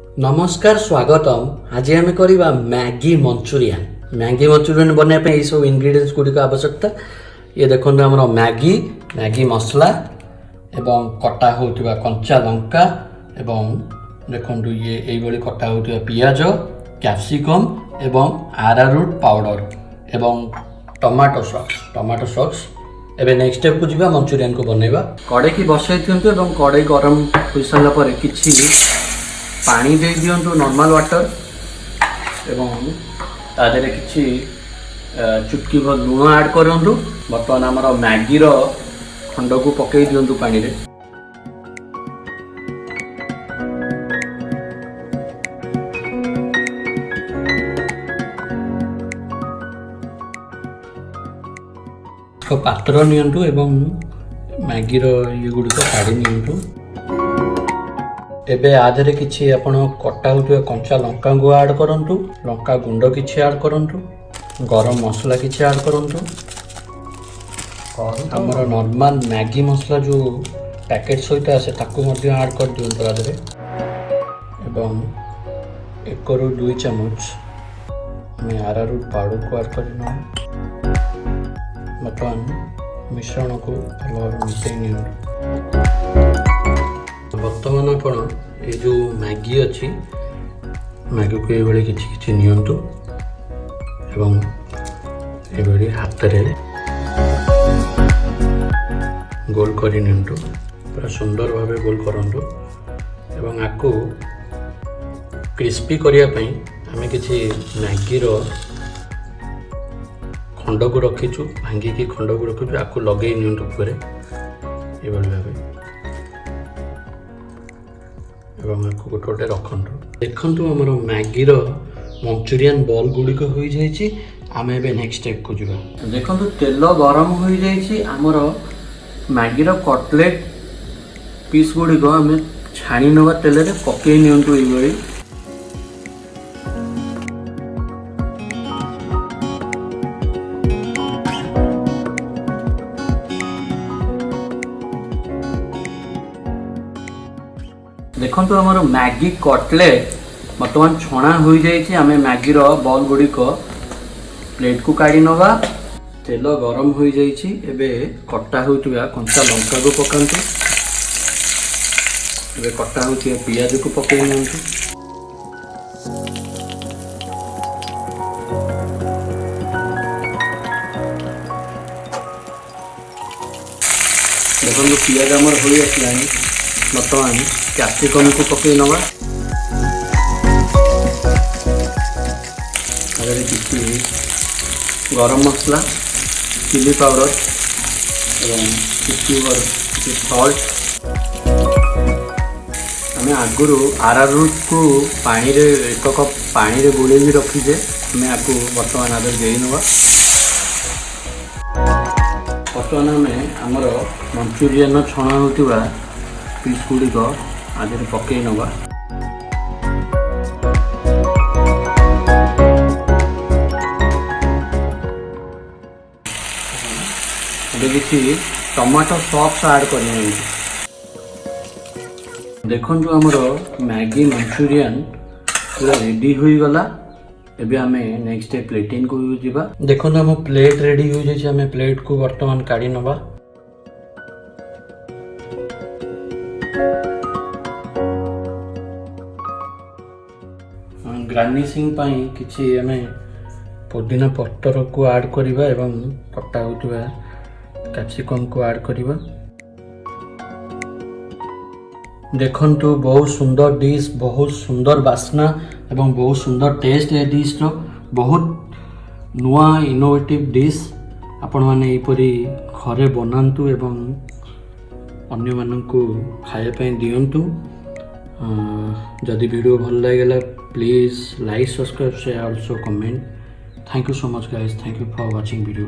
नमस्कार स्वागतम। आज आम करवा मैगी मंचूरियन बनवाई ये सब इनग्रेडिएंट्स गुड़िक आवश्यकता। ये देखो आम मैगी मैगी मसला एवं कटा होता कंचा लंका एवं देखो ये यही कटा होता पियाज कैप्सिकम एवं आरारूट पाउडर एवं टमाटो सॉस। एबे नेक्स्ट स्टेप को जीवा मंचूरियन को बनैबा। कड़े की बसाई दियंतु एवं कड़े गरम हो सारा पर किछि पानी दे दियंतु नॉर्मल वाटर एवं तादेरे किछि चुटकी भर लुण ऐड करंतु। बर्तमान आमर मैगी रो खंड को पकई दियंतु पानी रे। पात्र नियंतु एवं मैगी रो ये गुड़ी को काढ़ी नियंतु। एबे आधरे किछि आपण कटा होतुवा कंचा लंका को ऐड करंतु, लंका गुंड किछि ऐड करंतु, गरम मसला किछि ऐड करंतु। हमर नॉर्मल मैगी मसला जो पैकेट सहित आसे ताकू मध्ये ऐड कर दियंतु आधरे एवं 1 ରୁ 2 चम्मच मैं आरारूट पाउडर को ऐड करना। बर्तमान मिश्रण को भल मिसई नि। बर्तमान आपण ये जो मैगी अच्छी मैगी को ये किछि किछि नियंतु एवं ये हाथ रे गोल करी नियंतु। पूरा सुंदर भावे गोल करंतु एवं आकु क्रिस्पी करिया पई हमें किछि मैगी रो खंड को रखीचु भांगी की खंड को रखीचु आकु लगे नियंतु ऊपर ये भावे एवं आपको गोटे गोटे रखु। देखु आमर मैगी रो मंचूरियन बॉल गुड़िक हो जाइए। आम ए नेक्स्ट स्टेप को जीवा। देखु तेल गरम हो जाइए। आमर मैगी रो कटलेट पीस गुड़िक आम छाणी नवा तेल रे पकई नियंतु ये। देखो आमर मैगी कटलेट बर्तमान छणा हो जाइए। आम मैगी रो बॉल गुड़िक प्लेट को काढ़ी नवा। तेल गरम हो जाइए। एबे कटा होता कंचा लंका को पकांतु। एबे कटा होता पियाज को पकई नियंतु। देखो पियाज आमर हो आसलानी। बर्तमान कैप्सिकम को पकई नवा। गरम मसला चिली पाउडर एवं सॉल्ट। आम आगुरी आरारूट को पानी रे 1 कप पानी रे गोले रखीजे। आम आपको बर्तमान आदर दे नवा। बर्तमान आम आमर मंचूरियन छणा होता पीस गुड़िक आधे पकई नवा। किसी टमाटो सॉस ऐड करनी। देखो आमर मैगी मंचूरियन पूरा रेडी हो गला। एबे आमे नेक्स्ट प्लेटिंग को जीवा। देखो आम प्लेट रेडी हो जाइए। आम प्लेट को बर्तमान काढ़ी नवा। गार्निशिंग पाई किछि आमे पुदीना पत्तर को ऐड करिबा एवं कटा होतुवा कैप्सिकम को ऐड करिबा। देखंतु बहुत सुंदर डिश, बहुत सुंदर बास्ना एवं बहुत सुंदर टेस्ट है डिश रो। बहुत नुआ इनोवेटिव डिश आपण माने एपरी घरे बनांतु एवं अन्य मानकु खाया पई दियंतु। जदि वीडियो भल लागला please like subscribe share also comment. Thank you so much guys. Thank you for watching video.